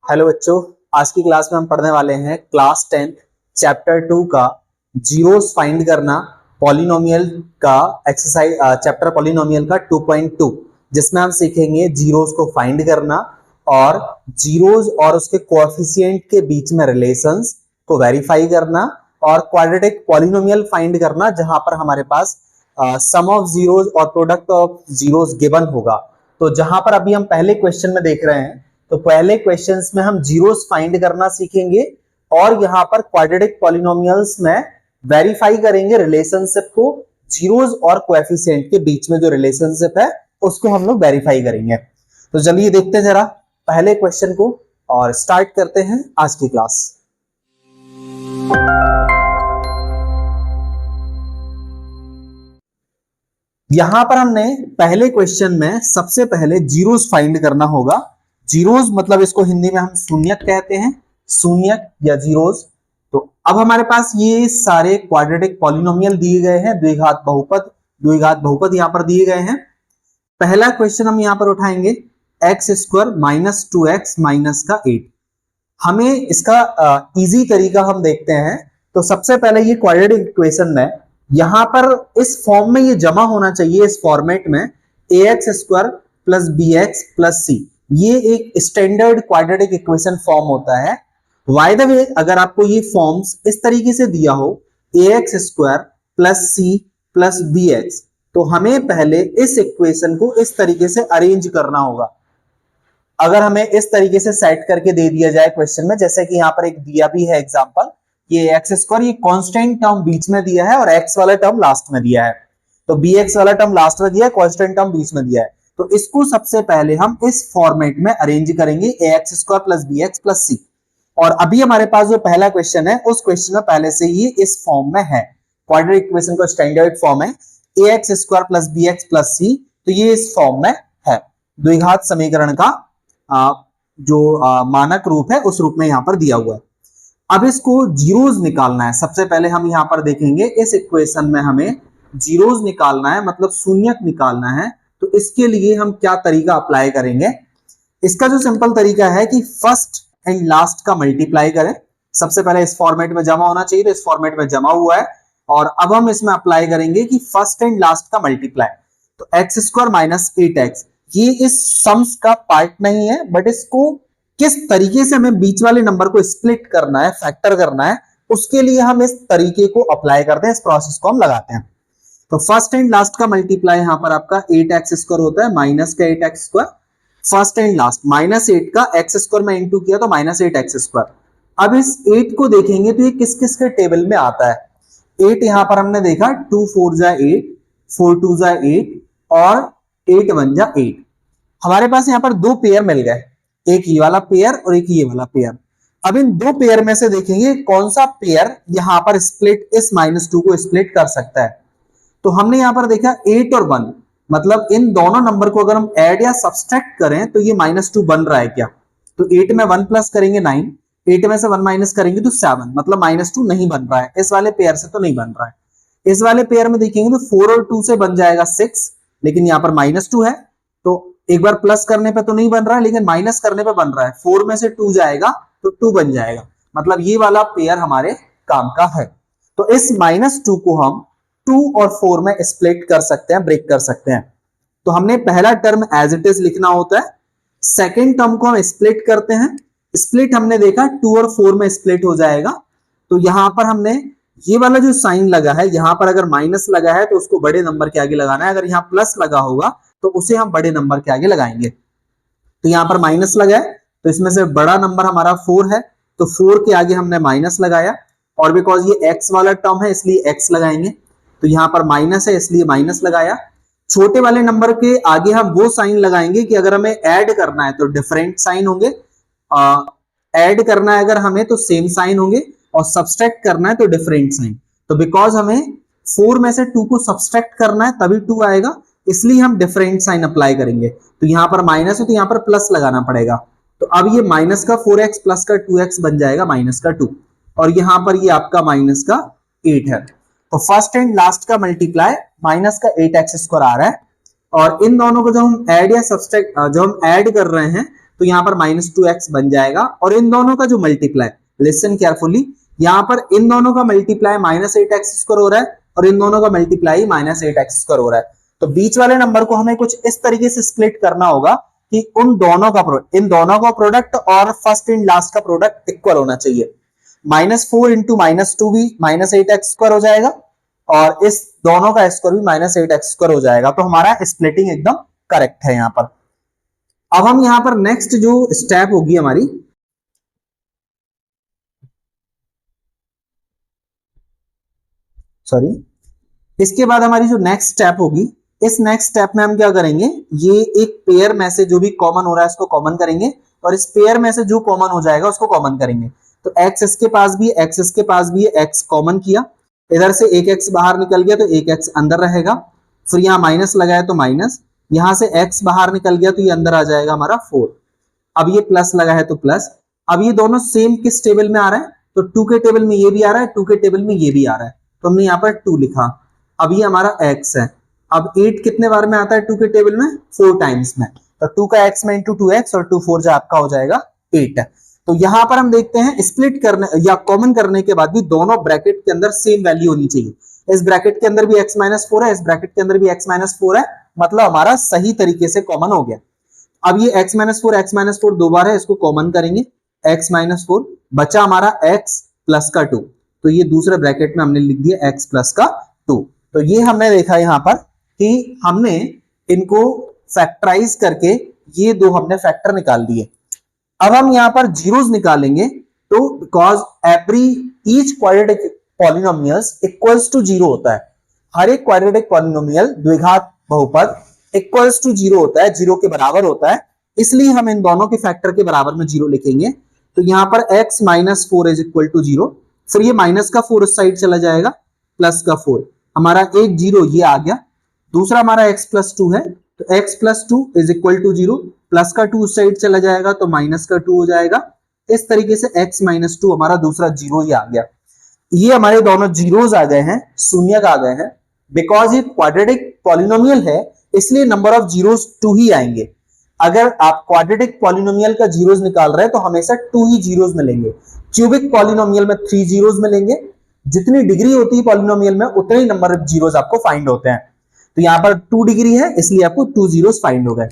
Hello बच्चों, आज की क्लास में हम पढ़ने वाले हैं क्लास 10 चैप्टर 2 का जीरोस फाइंड करना पॉलिनोमियल का एक्सरसाइज चैप्टर पॉलिनोमियल का 2.2 जिसमें हम सीखेंगे जीरोस को फाइंड करना और जीरोस और उसके कोएफिशिएंट के बीच में रिलेशंस को वेरीफाई करना और क्वाड्रेटिक पॉलिनोमियल फाइंड करना जहां पर हमारे पास सम ऑफ जीरोस और प्रोडक्ट ऑफ जीरोस गिवन होगा। तो जहां पर अभी हम पहले क्वेश्चन में देख रहे हैं, तो पहले क्वेश्चंस में हम जीरोस फाइंड करना सीखेंगे और यहां पर क्वाड्रेटिक पॉलिनोमियल्स में वेरीफाई करेंगे रिलेशनशिप को। जीरोस और कोएफिशिएंट के बीच में जो रिलेशनशिप है उसको हम लोग वेरीफाई करेंगे। तो चलिए देखते हैं जरा पहले क्वेश्चन को और स्टार्ट करते हैं आज की क्लास। यहां पर हमने पहले क्वेश्चन में सबसे पहले जीरोस फाइंड करना होगा। जीरोस मतलब इसको हिंदी में हम शून्यक कहते हैं, शून्यक या जीरोस। तो अब हमारे पास ये सारे क्वाड्रेटिक पॉलिनोमियल दिए गए हैं, द्विघात बहुपद यहां पर दिए गए हैं। पहला क्वेश्चन हम यहां पर उठाएंगे x square minus 2x minus का 8। हमें इसका इजी तरीका हम देखते हैं। तो सबसे पहले ये क्वाड्रेटिक इक्वेशन में यहां पर इस फॉर्म में ये जमा होना चाहिए, इस फॉर्मेट में ax square plus bx plus c। ये एक स्टैंडर्ड क्वाड्रेटिक इक्वेशन फॉर्म होता है। बाय द वे, अगर आपको ये फॉर्म्स इस तरीके से दिया हो ax square plus c plus bx, तो हमें पहले इस इक्वेशन को इस तरीके से अरेंज करना होगा। अगर हमें इस तरीके से सेट करके दे दिया जाए क्वेश्चन में, जैसे कि यहां पर एक दिया भी है एग्जांपल, ये एक्स स्क्वायर, ये कांस्टेंट टर्म बीच में दिया है और एक्स वाला टर्म लास्ट में दिया है। तो bx वाला टर्म लास्ट में दिया है, कांस्टेंट टर्म बीच में दिया है। तो इसको सबसे पहले हम इस फॉर्मेट में अरेंज करेंगे ax square plus bx plus c। और अभी हमारे पास जो पहला क्वेश्चन है उस क्वेश्चन में पहले से ही इस फॉर्म में है, क्वाड्रेटिक इक्वेशन का स्टैंडर्ड फॉर्म है ax square plus bx plus c। तो ये इस फॉर्म में है, द्विघात समीकरण का जो मानक रूप है उस रूप में यहां पर दिया हुआ है। अब इसको जीरोस निकालना है। सबसे पहले हम यहां पर देखेंगे इस इक्वेशन में हमें जीरोस निकालना है, मतलब शून्यक निकालना है। तो इसके लिए हम क्या तरीका अप्लाई करेंगे? इसका जो सिंपल तरीका है कि फर्स्ट एंड लास्ट का मल्टीप्लाई करें। सबसे पहले इस फॉर्मेट में जमा होना चाहिए, तो इस फॉर्मेट में जमा हुआ है। और अब हम इसमें अप्लाई करेंगे कि फर्स्ट एंड लास्ट का मल्टीप्लाई। तो एक्स स्क्वायर माइनस 8x, ये इस सम्स का पार्ट नहीं है, बट इसको किस तरीके से हमें बीच वाले नंबर को स्प्लिट करना है, फैक्टर करना है, उसके लिए हम इस तरीके को अप्लाई करते हैं, इस प्रोसेस को हम लगाते हैं। तो फर्स्ट एंड लास्ट का मल्टीप्लाई यहां पर आपका 8x स्क्वायर होता है माइनस का 8x square. First and last minus 8 का x स्क्वायर में इंटू किया तो माइनस 8x स्क्वायर। अब इस 8 को देखेंगे तो ये किस किस के टेबल में आता है। 8 यहां पर हमने देखा 2 4 जा 8, 4 2 जा 8 और 8 1 जा 8। हमारे पास यहां पर दो पेयर मिल गए, एक ये वाला पेयर और एक ये वाला पेयर। अब इन दो पेयर में से देखेंगे कौन सा पेयर यहां पर स्प्लिट इस -2 को स्प्लिट कर सकता है। तो हमने यहां पर देखा 8 और 1, मतलब इन दोनों नंबर को अगर हम ऐड या सब्सट्रैक्ट करें तो ये -2 बन रहा है क्या? तो 8 में 1 प्लस करेंगे 9, 8 में से 1 माइनस करेंगे तो 7, मतलब -2 नहीं बन रहा है। इस वाले पेयर से तो नहीं बन रहा है। इस वाले पेयर में देखेंगे तो 4 और 2 से बन जाएगा 6, लेकिन यहां पर -2 है, तो एक बार प्लस करने पे तो नहीं बन रहा है, लेकिन माइनस करने पे बन रहा है। 4 में से 2 जाएगा तो 2 बन जाएगा, मतलब ये वाला पेयर हमारे काम का है। तो इस -2 को हम 2 और 4 में स्प्लिट कर सकते हैं, ब्रेक कर सकते हैं। तो हमने पहला टर्म एज इट इज लिखना होता है, सेकेंड टर्म को हम स्प्लिट करते हैं। स्प्लिट हमने देखा 2 और 4 में स्प्लिट हो जाएगा। तो यहां पर हमने ये वाला जो साइन लगा है, यहां पर अगर माइनस लगा है तो उसको बड़े नंबर के आगे लगाना है, अगर यहां प्लस लगा होगा तो उसे हम बड़े नंबर के आगे लगाएंगे। तो यहां पर माइनस लगा है तो इसमें से बड़ा नंबर हमारा 4 है, तो 4 के आगे हमने माइनस लगाया, और बिकॉज ये x वाला टर्म है इसलिए x लगाएंगे। तो यहां पर माइनस है इसलिए माइनस लगाया। छोटे वाले नंबर के आगे हम वो साइन लगाएंगे कि अगर हमें ऐड करना है तो डिफरेंट साइन होंगे, ऐड करना है अगर हमें तो सेम साइन होंगे, और सब्सट्रैक्ट करना है तो डिफरेंट साइन। तो बिकॉज हमें 4 में से 2 को सब्सट्रैक्ट करना है तभी 2 आएगा, इसलिए हम डिफरेंट साइन अप्लाई करेंगे। तो यहां पर माइनस है तो यहां पर प्लस लगाना पड़ेगा। तो अब ये माइनस का 4x प्लस का 2x बन जाएगा माइनस का 2, और यहां पर ये आपका माइनस का 8 है। तो फर्स्ट एंड लास्ट का मल्टीप्लाई माइनस का 8x स्क्वायर आ रहा है। और इन दोनों को जब हम ऐड या सब्सट्रैक्ट जब हम ऐड कर रहे हैं तो यहाँ पर -2x बन जाएगा। और इन दोनों का जो मल्टीप्लाई, लिसन केयरफुली, यहाँ पर इन दोनों का मल्टीप्लाई -8x² हो रहा है और इन दोनों का मल्टीप्लाई -8x² हो रहा है। तो बीच वाले नंबर को हमें कुछ इस तरीके से स्प्लिट करना होगा कि इन दोनों का प्रोडक्ट और फर्स्ट एंड लास्ट का प्रोडक्ट इक्वल होना चाहिए। -4 इंटू -2 भी -8x² हो जाएगा और इस दोनों का स्क्वायर भी -8x² हो जाएगा। तो हमारा स्प्लिटिंग एकदम करेक्ट है यहाँ पर। अब हम यहाँ पर नेक्स्ट जो स्टेप होगी हमारी, सॉरी, इसके बाद हमारी जो नेक्स्ट स्टेप होगी, इस नेक्स्ट स्टेप में हम क्या करेंगे, ये एक पेयर में से जो भी कॉमन हो रहा है उसको कॉमन करेंगे और इस पेयर में से जो कॉमन हो जाएगा उसको कॉमन करेंगे। तो x इसके पास भी, x इसके पास भी है, x कॉमन किया, इधर से एक x बाहर निकल गया तो एक x अंदर रहेगा, फिर यहाँ माइनस लगाया तो माइनस, यहां से x बाहर निकल गया तो ये अंदर आ जाएगा हमारा 4। अब ये प्लस लगा है तो प्लस। अब ये दोनों सेम किस टेबल में आ रहा है, तो 2 के टेबल में ये भी आ रहा है, 2 के टेबल में ये भी आ रहा है, तो हमने यहाँ पर 2 लिखा। अब ये हमारा x है। अब 8 कितने बार में आता है 2 के टेबल में, 4 टाइम्स में, तो 2 का x में इंटू 2x और 2 4 जो आपका हो जाएगा 8। तो यहां पर हम देखते हैं स्प्लिट करने या कॉमन करने के बाद भी दोनों ब्रैकेट के अंदर सेम वैल्यू होनी चाहिए। इस ब्रैकेट के अंदर भी x-4 है, इस ब्रैकेट के अंदर भी x-4 है, मतलब हमारा सही तरीके से कॉमन हो गया। अब ये x-4 दो बार है, इसको कॉमन करेंगे, x-4 बचा हमारा x प्लस का 2, तो ये दूसरे ब्रैकेट में हमने लिख दिया x प्लस का 2। तो ये हमने देखा यहां पर कि हमने इनको फैक्टराइज करके ये दो हमने फैक्टर निकाल दिए। अब हम यहां पर जीरोस निकालेंगे, तो because every each quadratic polynomials equals to 0 होता है, हर एक क्वाड्रेटिक पॉलिनोमियल द्विघात बहुपद इक्वल्स टू 0 होता है, 0 के बराबर होता है, इसलिए हम इन दोनों के फैक्टर के बराबर में 0 लिखेंगे। तो यहां पर x-4 इज इक्वल टू 0, फिर ये माइनस का 4 उस साइड चला जाएगा, प्लस का 4, हमारा एक 0 ये आ गया। दूसरा हमारा x प्लस 2 है, तो x plus 2 is equal to 0, plus का 2 उस साइड चला जाएगा तो माइनस का 2 हो जाएगा। इस तरीके से x-2 हमारा दूसरा 0 ही आ गया। ये हमारे दोनों जीरोस आ गए हैं, शून्यक आ गए हैं। बिकॉज ये क्वाड्रेटिक पॉलिनोमियल है इसलिए नंबर ऑफ जीरोस 2 ही आएंगे। अगर आप क्वाड्रेटिक पॉलिनोमियल का जीरोस निकाल रहे हैं तो हमेशा 2 ही जीरोस मिलेंगे। क्यूबिक पॉलिनोमियल में 3 जीरोस मिलेंगे। जितनी डिग्री होती है पॉलिनोमियल में उतने ही नंबर ऑफ जीरोस आपको फाइंड होते हैं। तो यहां पर 2 डिग्री है इसलिए आपको 2 जीरोस फाइंड हो गए।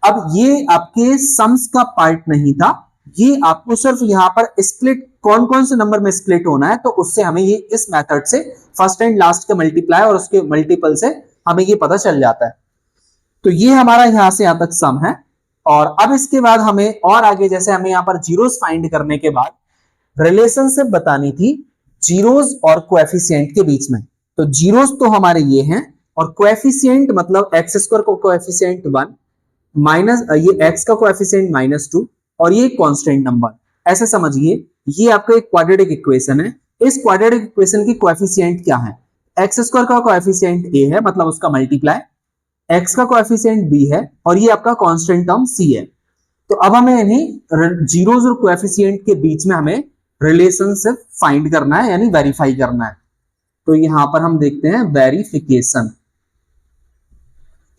अब ये आपके सम्स का पार्ट नहीं था, ये आपको सिर्फ यहां पर स्प्लिट कौन कौन से नंबर में स्प्लिट होना है तो उससे हमें ये इस मेथड से फर्स्ट एंड लास्ट का मल्टीप्लाई और उसके मल्टीपल से हमें ये पता चल जाता है। तो ये हमारा यहां से यहां तक सम है। और अब इसके बाद हमें और आगे जैसे हमें यहां पर जीरोस फाइंड करने के बाद रिलेशनशिप बतानी थी जीरोस और कोएफिशिएंट के बीच में। तो जीरोस तो हमारे ये हैं और कोएफिशिएंट मतलब x² का कोएफिशिएंट 1 माइनस ये x का कोएफिशिएंट -2 और ये कांस्टेंट नंबर। ऐसे समझिए ये आपका एक क्वाड्रेटिक इक्वेशन है। इस क्वाड्रेटिक इक्वेशन की कोएफिशिएंट क्या है, x² का कोएफिशिएंट a है मतलब उसका मल्टीप्लाई, x का कोएफिशिएंट b है और ये आपका कांस्टेंट टर्म c है। तो अब हमें इन्हीं जीरोस और कोएफिशिएंट के बीच में हमें रिलेशनशिप फाइंड करना है यानी वेरीफाई करना है। तो यहां पर हम देखते हैं वेरिफिकेशन,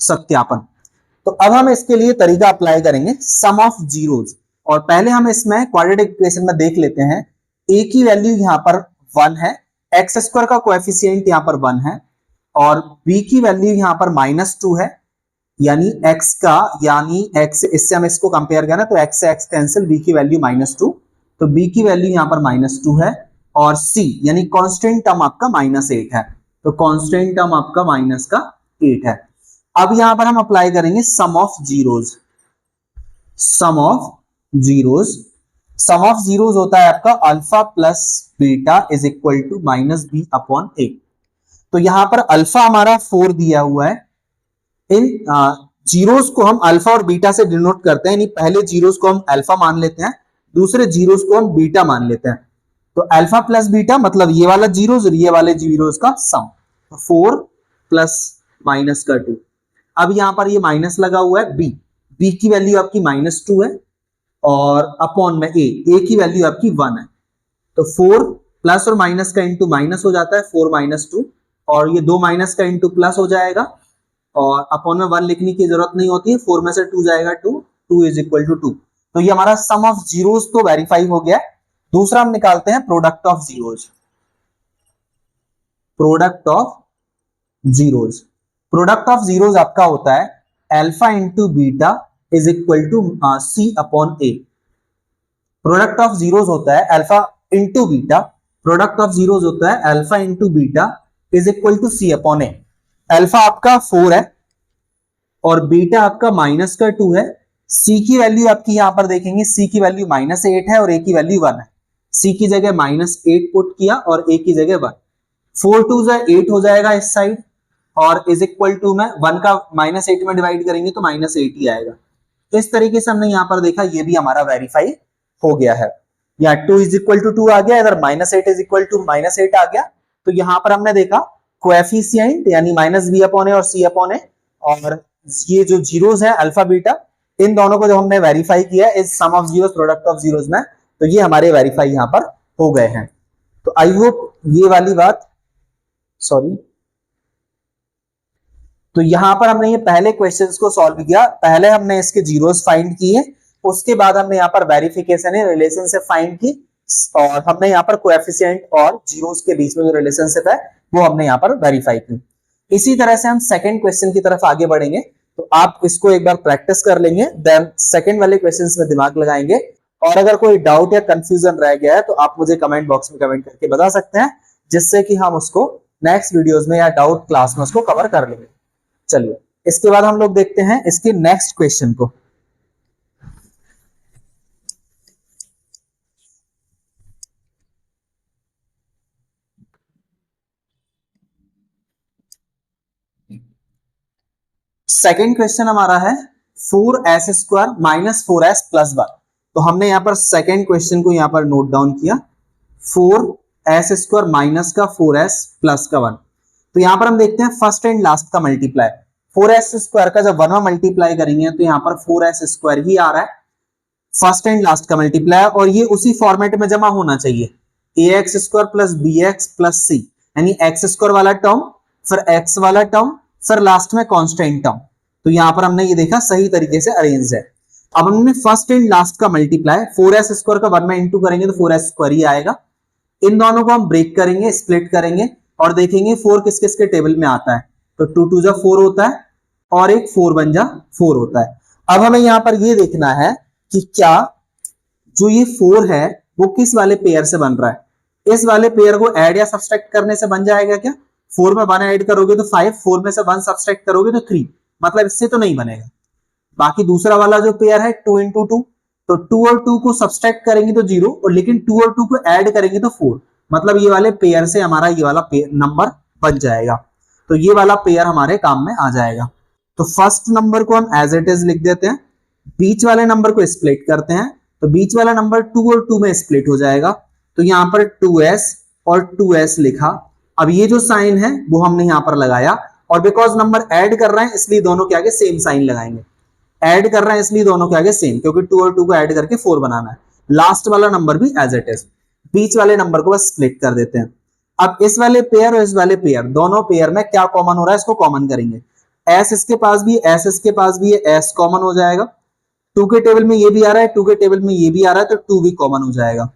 सत्यापन। तो अब हम इसके लिए तरीका अप्लाई करेंगे सम ऑफ जीरोस। और पहले हम इसमें क्वाड्रेटिक इक्वेशन में देख लेते हैं a की वैल्यू यहां पर 1 है, x² का कोएफिशिएंट यहां पर 1 है और b की वैल्यू यहां पर -2 है, यानी x इससे हम इसको कंपेयर करें तो x से x कैंसिल, b की वैल्यू -2, तो b की वैल्यू यहां पर -2 है और c यानी कांस्टेंट टर्म आपका -8 है, तो कांस्टेंट टर्म आपका -8 है। अब यहां पर हम अप्लाई करेंगे sum of zeros. Sum of zeros होता है आपका alpha plus beta is equal to -b/a। तो यहां पर अल्फा हमारा 4 दिया हुआ है। इन जीरोस को हम अल्फा और बीटा से डिनोट करते हैं, यानी पहले जीरोस को हम अल्फा मान लेते हैं, दूसरे जीरोस को हम बीटा मान लेते हैं। तो अल्फा प्लस बीटा मतलब ये वाला जीरोस और ये वाले जीरोस का सम, 4 प्लस माइनस का 2। अब यहां पर ये माइनस लगा हुआ है b की वैल्यू आपकी -2 है और अपॉन में a की वैल्यू आपकी 1 है। तो 4 प्लस और माइनस का इंटू माइनस हो जाता है, 4 - 2 और ये 2 माइनस का इंटू प्लस हो जाएगा और अपॉन में 1 लिखने की जरूरत नहीं होती है, 4 में से 2 जाएगा 2 इज इक्वल टू 2। तो ये हमारा सम ऑफ जीरोस तो वेरीफाई हो गया। दूसरा हम निकालते हैं product of zeros. Product of zeros, product of zeros आपका होता है alpha into beta is equal to c upon a. Product of zeros होता है alpha into beta, product of zeros होता है alpha into beta is equal to c upon a. Alpha आपका 4 है और बीटा आपका माइनस का 2 है। सी की वैल्यू आपकी यहां पर देखेंगे, सी की वैल्यू -8 है और ए की वैल्यू 1 है। सी की जगह -8 पुट किया और ए की जगह 1। 4 2 8 हो जाएगा इस साइड और इज इक्वल टू में 1 का -8 में डिवाइड करेंगे तो -8 ही आएगा। तो इस तरीके से हमने यहां पर देखा, ये भी हमारा वेरीफाई हो गया है। या 2 इज इक्वल टू 2 आ गया, इधर -8 इज इक्वल टू -8 आ गया। तो यहां पर हमने देखा कोएफिशिएंट यानी -b अपॉन ए और c अपॉन ए, और ये जो जीरोस है अल्फा बीटा, इन दोनों को जो हमने वेरीफाई किया is sum of zeros product of zeros में, तो ये हमारे वेरीफाई यहां पर हो गए हैं। तो आई होप ये वाली बात, सॉरी, तो यहां पर हमने ये पहले क्वेश्चंस को सॉल्व किया। पहले हमने इसके जीरोस फाइंड किए, उसके बाद हमने यहाँ पर वेरिफिकेशन है रिलेशनशिप फाइंड की, और हमने यहाँ पर कोएफिशिएंट और जीरोस के बीच में जो रिलेशनशिप है वो हमने यहाँ पर वेरीफाई की। इसी तरह से हम सेकंड क्वेश्चन की तरफ आगे बढ़ेंगे, तो आप इसको एक बार प्रैक्टिस कर लेंगे, देन सेकंड वाले क्वेश्चंस में दिमाग लगाएंगे। और अगर कोई डाउट या कंफ्यूजन रह गया है तो आप मुझे कमेंट बॉक्स में कमेंट करके बता सकते हैं, जिससे कि हम उसको नेक्स्ट वीडियोस में या डाउट क्लास में उसको कवर कर लेंगे। चलिए इसके बाद हम लोग देखते हैं इसके नेक्स्ट क्वेश्चन को। सेकेंड क्वेश्चन हमारा है 4s² माइनस 4s प्लस 1। तो हमने यहां पर सेकेंड क्वेश्चन को यहां पर नोट डाउन किया, 4s² माइनस का 4s प्लस का 1। तो यहां पर हम देखते हैं फर्स्ट एंड लास्ट का मल्टीप्लाई। 4s² का जब 1 में मल्टीप्लाई करेंगे तो यहां पर 4s² ही आ रहा है, फर्स्ट एंड लास्ट का मल्टीप्लाई, और ये उसी फॉर्मेट में जमा होना चाहिए, ax² plus bx plus c, यानी x² वाला टर्म, फिर x वाला टर्म, फिर लास्ट में कांस्टेंट टर्म। तो यहां पर हमने ये देखा सही तरीके से अरेंज है। अब हमने फर्स्ट एंड लास्ट का मल्टीप्लाई 4s² का 1 में इंटू करेंगे तो 4s² ही आएगा। इन दोनों को हम ब्रेक करेंगे, स्प्लिट करेंगे और देखेंगे 4 किस किस के टेबल में आता है। तो 2 2 जा 4 होता है और एक 4 1 जा 4 होता है। अब हमें यहां पर ये देखना है कि क्या जो ये 4 है वो किस वाले पेयर से बन रहा है। इस वाले पेयर को ऐड या सब्सट्रैक्ट करने से बन जाएगा क्या? 4 में 1 ऐड करोगे तो 5, 4 में से 1 सब्सट्रैक्ट करोगे तो 3, मतलब इससे तो नहीं बनेगा। बाकी दूसरा वाला जो पेयर है 2 into 2, तो 2 और 2 को सब्सट्रैक्ट करेंगे तो 0, और लेकिन 2 और 2 को ऐड करेंगे तो 4, मतलब ये वाले पेयर से हमारा ये वाला नंबर बन जाएगा। तो ये वाला पेयर हमारे काम में आ जाएगा। तो फर्स्ट नंबर को हम एज इट इज लिख देते हैं, बीच वाले नंबर को स्प्लिट करते हैं, तो बीच वाला नंबर 2 और 2 में स्प्लिट हो जाएगा। तो यहां पर 2s और 2s लिखा। अब ये जो साइन है वो हमने यहां पर लगाया, और बिकॉज नंबर ऐड कर रहे हैं इसलिए दोनों के आगे सेम साइन लगाएंगे। ऐड कर रहे हैं इसलिए दोनों के आगे सेम, क्योंकि 2 और 2 को ऐड करके 4 बनाना है। लास्ट वाला नंबर भी एज इट इज, बीच वाले नंबर को बस स्प्लिट कर देते हैं। अब इस वाले पेयर और इस वाले पेयर, दोनों पेयर में क्या कॉमन हो रहा है इसको कॉमन करेंगे। s इसके पास भी, s इसके पास भी है, s कॉमन हो जाएगा। 2 के टेबल में ये भी आ रहा है, 2 के टेबल में ये भी आ रहा है, तो 2 भी कॉमन हो जाएगा।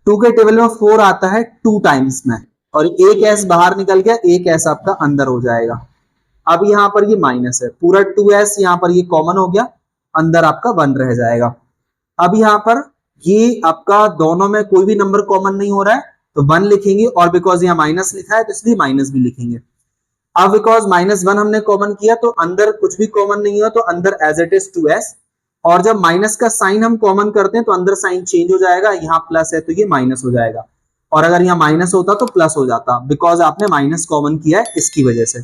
2 के टेबल में 4 आता है 2 टाइम्स में, और एक s बाहर निकल गया, एक s आपका अंदर हो जाएगा। अब यहां पर ये माइनस है, पूरा 2s यहां पर ये कॉमन हो गया, अंदर आपका 1 रह जाएगा। अब यहां पर ये आपका दोनों में कोई भी नंबर कॉमन नहीं हो रहा है, तो 1 लिखेंगे, और बिकॉज यहाँ माइनस लिखा है तो इसलिए माइनस भी लिखेंगे। अब बिकॉज -1 हमने कॉमन किया तो अंदर कुछ भी कॉमन नहीं हुआ, तो अंदर एज इट इज 2s, और जब माइनस का साइन हम कॉमन करते हैं तो अंदर साइन चेंज हो जाएगा, यहाँ प्लस है तो ये माइनस हो जाएगा, और अगर यहाँ माइनस होता तो प्लस हो जाता, बिकॉज आपने माइनस कॉमन किया है इसकी वजह से।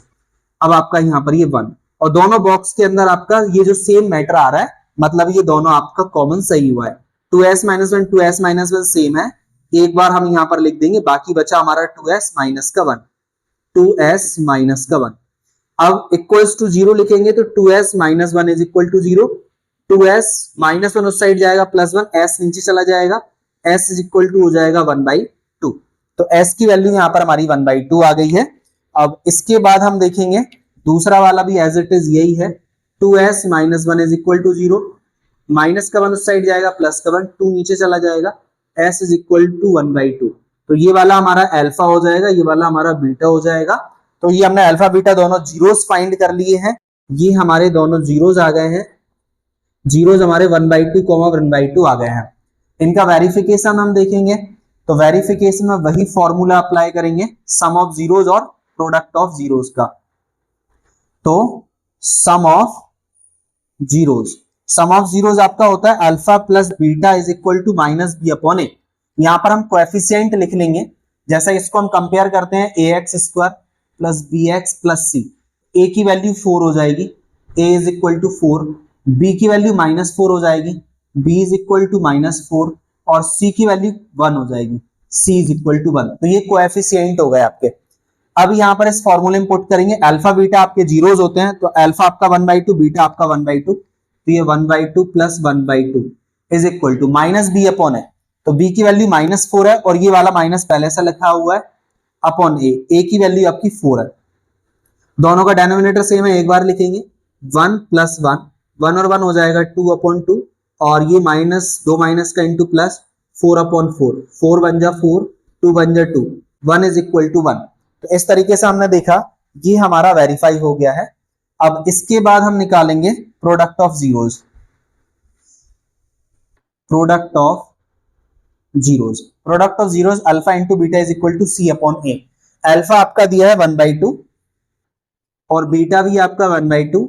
अब आपका यहाँ पर ये 1, और दोनों बॉक्स के अंदर आपका ये जो सेम मैटर आ रहा है, मतलब ये दोनों आपका कॉमन सही हुआ है। 2s - 1 2s - 1 सेम है, एक बार हम यहाँ पर लिख देंगे, बाकी बचा हमारा 2s माइनस का 1, 2s माइनस का 1। अब इक्वल्स टू 0 लिखेंगे तो 2s - 1 is equal to 0, 2s - 1 उस साइड जाएगा, +1, s नीचे चला जाएगा, s इज इक्वल टू हो जाएगा 1/2। तो s की वैल्यू यहाँ पर हमारी 1/2 आ गई है। अब इसके बाद हम देखेंगे दूसरा वाला भी एज इट इज यही है, 2s - 1 is equal to 0, minus का 1 उस साइड जाएगा, प्लस का 1, 2 नीचे चला जाएगा, s इज इक्वल टू 1/2। तो ये वाला हमारा अल्फा हो जाएगा, ये वाला हमारा बीटा हो जाएगा। तो ये हमने अल्फा बीटा दोनों जीरोस फाइंड कर लिए हैं, ये हमारे दोनों जीरोस आ गए हैं, जीरोस हमारे 1/2 1/2 आ गए हैं। इनका वेरिफिकेशन हम देखेंगे, तो वेरिफिकेशन में वही फॉर्मूला अप्लाई करेंगे, सम ऑफ जीरोस और प्रोडक्ट ऑफ जीरोस का। तो sum of zeros, sum of zeros आपका होता है alpha plus beta is equal to minus B upon A. यहां पर हम कोएफिशिएंट लिख लेंगे, जैसा इसको हम कंपेयर करते हैं ax square plus bx plus c। a की वैल्यू 4 हो जाएगी, a is equal to 4, b की वैल्यू -4 हो जाएगी, b इज इक्वल टू -4, और c की वैल्यू 1 हो जाएगी, c इज इक्वल टू 1। तो ये कोएफिशिएंट हो गए आपके। अब यहां पर इस फॉर्मूले में पुट करेंगे, अल्फा बीटा आपके जीरोस होते हैं, तो अल्फा आपका 1/2, बीटा आपका 1/2, तो ये 1/2 plus 1/2 is equal to minus B upon A. तो b की वैल्यू -4 है, और ये वाला माइनस पहले से लिखा हुआ है, अपॉन a की वैल्यू आपकी 4 है। दोनों का डिनोमिनेटर सेम है, एक बार लिखेंगे, 1 प्लस 1, 1 और 1 हो जाएगा 2/2, और ये दो माइनस का इंटू प्लस 4/4, 4 बन जा 4, 2 बन जा 2, 1 इज इक्वल टू 1। तो इस तरीके से हमने देखा, ये हमारा वेरीफाई हो गया है। अब इसके बाद हम निकालेंगे product of zeros, product of zeros, product of zeros alpha into beta is equal to c upon a. Alpha आपका दिया है 1/2 और बीटा भी आपका 1/2,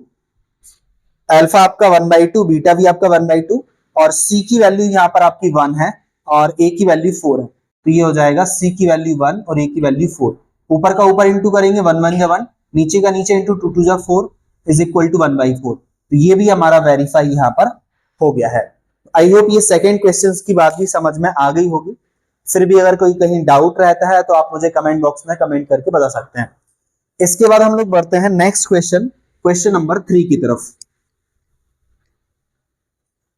अल्फा आपका 1/2, बीटा भी आपका 1/2, और सी की वैल्यू यहां पर आपकी 1 है और ए की वैल्यू 4 है। तो ये हो जाएगा सी की वैल्यू 1 और ए की वैल्यू 4। ऊपर का ऊपर इंटू करेंगे, 1 1 जा 1, नीचे का नीचे इंटू 2 2 जा 4 इज इक्वल टू 1/4। तो ये भी हमारा वेरीफाई यहां पर हो गया है। आई होप ये सेकंड क्वेश्चंस की बात भी समझ में आ गई होगी। फिर भी अगर कोई कहीं डाउट रहता है तो आप मुझे कमेंट बॉक्स में कमेंट करके बता सकते हैं। इसके बाद हम लोग बढ़ते हैं नेक्स्ट क्वेश्चन, क्वेश्चन नंबर 3 की तरफ।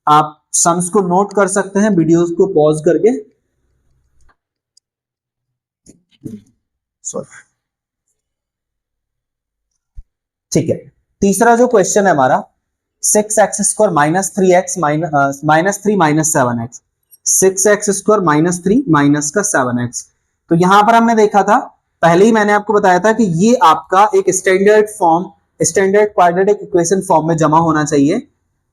आप सम्स को नोट कर सकते हैं वीडियोस को पॉज करके। ठीक है, तीसरा जो क्वेश्चन है हमारा 6x square minus 3x minus 3 minus 7x, 6x square minus 3 minus का 7x। तो यहां पर हमने देखा था, पहले ही मैंने आपको बताया था कि ये आपका एक standard form, standard quadratic equation form में जमा होना चाहिए।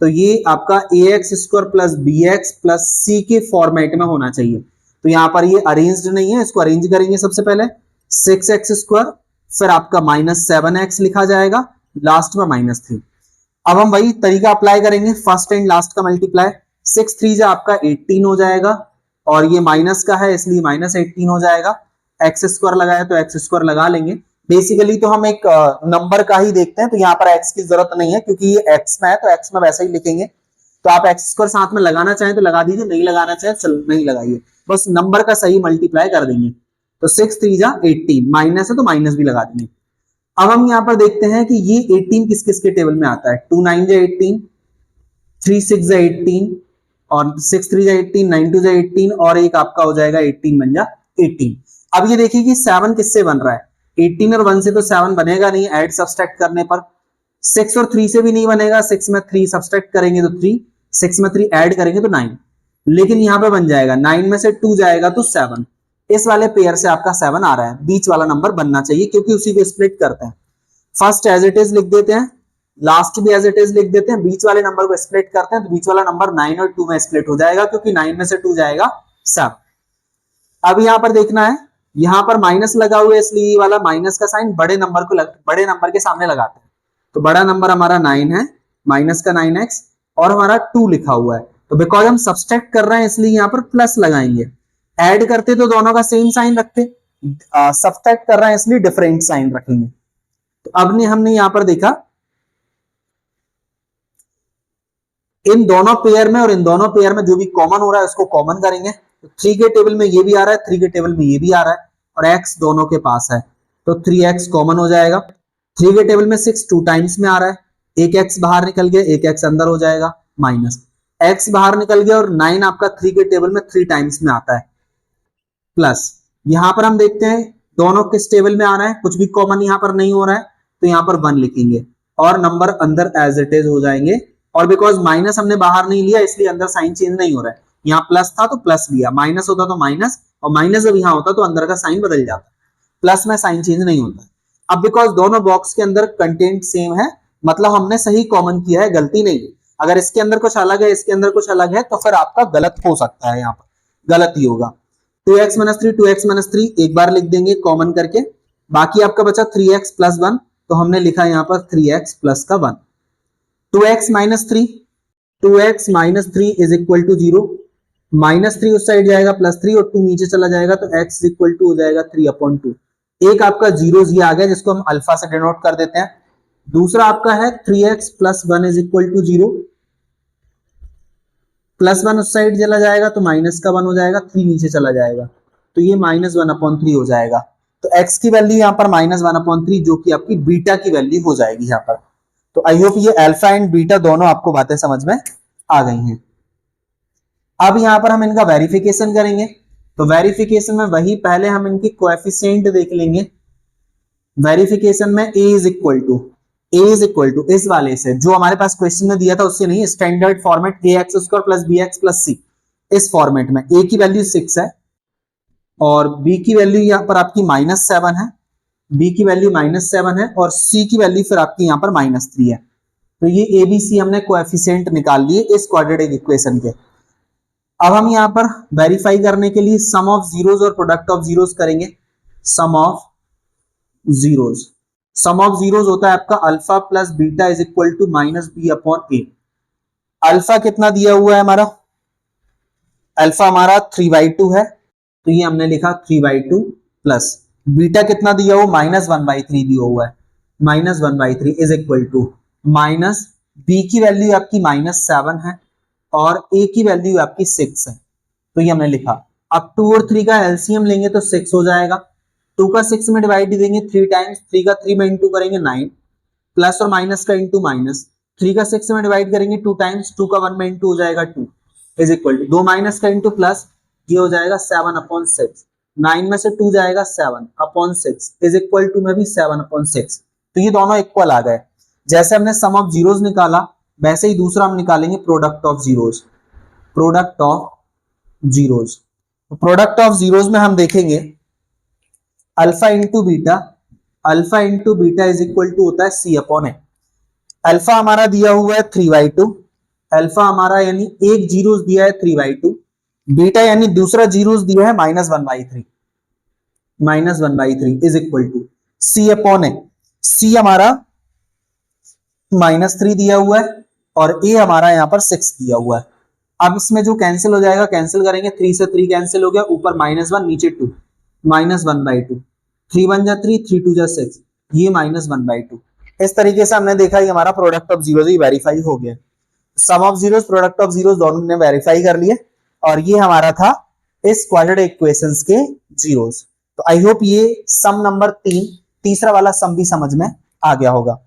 तो ये आपका ax square plus bx plus c के फॉर्मेट में होना चाहिए। तो यहां पर ये अरेंज्ड नहीं है, इसको अरेंज करेंगे। सबसे पहले 6x स्क्वायर, फिर आपका माइनस 7x लिखा जाएगा, लास्ट में -3। अब हम वही तरीका अप्लाई करेंगे, फर्स्ट एंड लास्ट का मल्टीप्लाई, 6 3 जा आपका 18 हो जाएगा, और ये माइनस का है इसलिए -18 हो जाएगा। एक्स स्क्वायर लगाया तो एक्स स्क्वायर लगा लेंगे। बेसिकली तो हम एक नंबर का ही देखते हैं, तो यहाँ पर एक्स की जरूरत नहीं है क्योंकि ये एक्स में है, तो एक्स में वैसे ही लिखेंगे। तो आप एक्स स्क्वायर साथ में लगाना चाहें तो लगा दीजिए, नहीं लगाना चाहें चलो नहीं लगाइए, बस नंबर का सही मल्टीप्लाई कर देंगे। तो 6 3 जा 18, माइनस है तो माइनस भी लगा देंगे। अब हम यहाँ पर देखते हैं कि ये 18 किस किस के टेबल में आता है। 2 9 जा 18, 3 6 जा 18, और 6 3 जा 18, 9 2 जा 18, और एक आपका हो जाएगा 18 बन जा 18। अब ये देखिए कि 7 किससे बन रहा है, 18 और 1 से तो 7 बनेगा नहीं ऐड सब्सट्रैक्ट करने पर। 6 और 3 से भी नहीं बनेगा, 6 में 3 सब्सट्रैक्ट करेंगे तो 3, 6 में 3 ऐड करेंगे तो 9, लेकिन यहां पे बन जाएगा 9 में से 2 जाएगा तो 7। इस वाले पेयर से आपका 7 आ रहा है, बीच वाला नंबर बनना चाहिए क्योंकि उसी को स्प्लिट करते हैं। फर्स्ट एज इट इज लिख देते हैं, लास्ट भी एज इट इज लिख देते हैं, बीच वाले नंबर को स्प्लिट करते हैं तो बीच वाला नंबर 9 और 2 में स्प्लिट हो जाएगा क्योंकि 9 में से 2 जाएगा 7। अब यहां पर देखना है, यहां पर माइनस लगा हुआ है इसलिए वाला माइनस का साइन बड़े नंबर के सामने लगाते हैं। तो बड़ा नंबर हमारा 9 है, माइनस का 9x, और हमारा 2 लिखा हुआ है। तो बिकॉज हम सब्सट्रैक्ट कर रहे हैं इसलिए यहां पर प्लस लगाएंगे। ऐड करते तो दोनों का सेम साइन रखते, सब्सट्रैक्ट कर रहे हैं इसलिए डिफरेंट साइन रखेंगे। तो अब ने हमने यहां पर देखा इन दोनों पेयर में और इन दोनों पेयर में जो भी कॉमन हो रहा है उसको कॉमन करेंगे। तो 3 के टेबल में ये भी आ रहा है, 3 के टेबल में ये भी आ रहा है, और x दोनों के पास है तो 3x कॉमन हो जाएगा। 3 के टेबल में 6 2 टाइम्स में आ रहा है, एक x बाहर निकल गया, एक x अंदर हो जाएगा, माइनस x बाहर निकल गया, और 9 आपका 3 के टेबल में 3 टाइम्स में आता है, प्लस यहां पर हम देखते हैं दोनों किस टेबल में आ रहा है, कुछ भी कॉमन यहां पर नहीं हो रहा है तो यहां पर 1 लिखेंगे और नंबर अंदर एज इट इज हो जाएंगे और बिकॉज माइनस हमने बाहर नहीं लिया इसलिए अंदर साइन चेंज नहीं हो रहा है। यहाँ प्लस था तो प्लस लिया, माइनस होता तो माइनस, और माइनस जब यहाँ होता तो अंदर का साइन बदल जाता, प्लस में साइन चेंज नहीं होता। अब बिकॉज दोनों बॉक्स के अंदर कंटेंट सेम है, मतलब हमने सही कॉमन किया है, गलती नहीं है। अगर इसके अंदर कुछ अलग है, इसके अंदर कुछ अलग है, तो फिर आपका गलत हो सकता है, यहाँ पर गलत ही होगा। 2x - 3 2x - 3 एक बार लिख देंगे कॉमन करके, बाकी आपका बचा 3x + 1, तो हमने लिखा यहाँ पर 3x + का 1। 2x - 3 2x - 3 is equal to 0, -3 उस साइड जाएगा, +3 और 2 नीचे चला जाएगा, तो x इक्वल टू हो जाएगा 3/2। एक आपका जीरोस ये आ गया जिसको हम अल्फा से डिनोट कर देते हैं। दूसरा आपका है 3x + 1 इज इक्वल टू 0, +1 उस साइड चला जाएगा तो माइनस का 1 हो जाएगा, 3 नीचे चला जाएगा, तो ये -1/3 हो जाएगा। तो x की वैल्यू यहाँ पर -1/3 जो कि आपकी बीटा की वैल्यू हो जाएगी यहाँ पर। तो आई होप ये अल्फा एंड बीटा दोनों आपको बातें समझ में आ गई हैं। अब यहाँ पर हम इनका वेरिफिकेशन करेंगे, तो वेरिफिकेशन में वही पहले हम इनकी कोएफिशिएंट देख लेंगे। वेरिफिकेशन में a इज इक्वल टू इस वाले से जो हमारे पास क्वेश्चन में दिया था उससे नहीं, standard format ax² + bx + c, इस फॉर्मेट में a की वैल्यू 6 है और b की वैल्यू यहाँ पर आपकी -7 है, b की वैल्यू -7 है और c की वैल्यू फिर आपकी यहाँ पर -3 है। तो ये ABC हमने कोएफिशिएंट निकाल लिए इस क्वाड्रेटिक इक्वेशन के। अब हम यहाँ पर वेरीफाई करने के लिए सम ऑफ जीरोस और प्रोडक्ट ऑफ जीरोस करेंगे। सम ऑफ जीरोस होता है आपका alpha + beta is equal to -b/a। Alpha कितना दिया हुआ है हमारा, अल्फा हमारा 3/2 है, तो ये हमने लिखा 3/2 प्लस बीटा कितना दिया हुआ, -1/3 दिया हुआ है, -1/3 is equal to minus b की वैल्यू आपकी -7 है और a की वैल्यू आपकी 6 है, तो ये हमने लिखा। अब 2 और 3 का एलसीएम लेंगे तो 6 हो जाएगा, 2 का 6 में डिवाइड देंगे 3 टाइम्स, 3 का 3 में इंटू करेंगे 9, प्लस और माइनस का इंटू माइनस, 3 का 6 में डिवाइड करेंगे 2 टाइम्स, 2 का 1 में इंटू हो जाएगा 2 इज इक्वल टू 2 माइनस का इंटू प्लस, ये हो जाएगा 7/6, 9 में से 2 जाएगा 7/6 इज इक्वल टू में भी 7/6। तो ये दोनों इक्वल आ गए। जैसे हमने सम ऑफ जीरोस निकाला वैसे ही दूसरा हम निकालेंगे product of zeros. Product of zeros में हम देखेंगे alpha into beta is equal to होता है c/a। अल्फा हमारा दिया हुआ है 3/2, अल्फा हमारा यानी एक जीरोस दिया है 3/2, बीटा यानी दूसरा जीरोस दिया है -1/3 is equal to c/a। c हमारा -3 दिया हुआ है और a हमारा यहाँ पर 6 दिया हुआ है। अब इसमें जो कैंसिल हो जाएगा, कैंसिल करेंगे, 3 से 3 कैंसिल हो गया, ऊपर -1 नीचे 2, -1/2, 3 1 जा 3, 3 2 जा 6, ये -1/2। इस तरीके से हमने देखा ये हमारा प्रोडक्ट ऑफ जीरोस ही वेरीफाई हो गया। Sum of zeros product of zeros दोनों ने वेरीफाई कर लिए और ये हमारा था इस क्वाड्रेटिक इक्वेशंस के जीरोस। तो आई होप ये सम नंबर 3 तीसरा वाला सम भी समझ में आ गया होगा।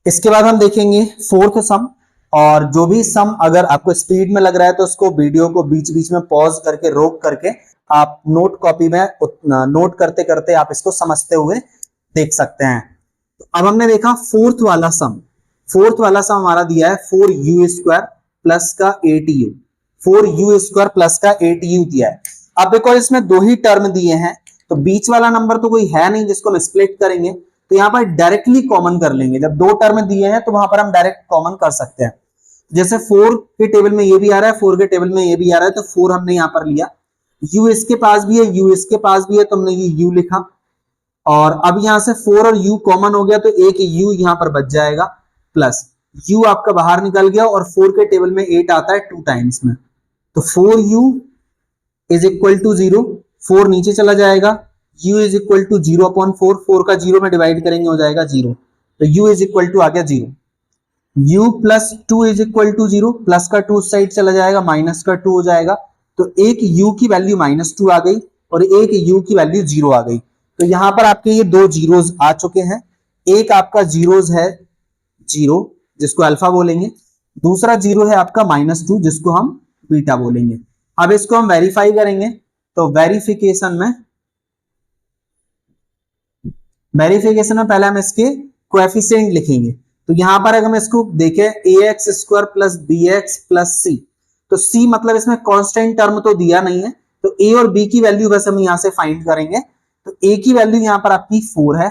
इसके बाद हम देखेंगे फोर्थ सम, और जो भी सम अगर आपको स्पीड में लग रहा है तो उसको वीडियो को बीच बीच में पॉज करके रोक करके आप नोट कॉपी में नोट करते करते आप इसको समझते हुए देख सकते हैं। तो अब हमने देखा फोर्थ वाला सम हमारा दिया है 4u² प्लस का 8u, 4u² प्लस का 8u दिया है। अब बिकॉज इसमें दो ही टर्म दिए हैं तो बीच वाला नंबर तो कोई है नहीं जिसको हम स्प्लिट करेंगे, तो यहाँ पर डायरेक्टली कॉमन कर लेंगे। जब दो टर्म दिए हैं तो वहां पर हम डायरेक्ट कॉमन कर सकते हैं। जैसे 4 के टेबल में ये भी आ रहा है, 4 के टेबल में ये भी आ रहा है, तो 4 हमने यहाँ पर लिया, u इसके पास भी है, u इसके पास भी है, तो हमने ये u लिखा। और अब यहाँ से 4 और u कॉमन हो गया तो एक u यहाँ पर बच जाएगा, प्लस u आपका बाहर निकल गया और 4 के टेबल में 8 आता है 2 टाइम्स में, तो 4u इज इक्वल टू 0, 4 नीचे चला जाएगा, u इज इक्वल टू 0/4, 4 का 0 में डिवाइड करेंगे हो जाएगा 0, तो u इज इक्वल टू आ गया 0। u प्लस 2 इज इक्वल टू 0, प्लस का 2 साइड चला जाएगा, माइनस का 2 हो जाएगा, तो एक u की वैल्यू -2 आ गई और एक u की वैल्यू 0 आ गई। तो यहां पर आपके ये दो जीरोस आ चुके हैं। एक आपका जीरोस है 0 जिसको अल्फा बोलेंगे, दूसरा जीरो है आपका -2 जिसको हम बीटा बोलेंगे। अब इसको हम वेरीफाई करेंगे, तो वेरिफिकेशन में पहले हम इसके कोएफिशिएंट लिखेंगे। तो यहां पर अगर हम इसको देखें ax² plus bx plus c, तो c मतलब इसमें कांस्टेंट टर्म तो दिया नहीं है, तो a और b की वैल्यू बस हम यहां से फाइंड करेंगे। तो a की वैल्यू यहां पर आपकी 4 है,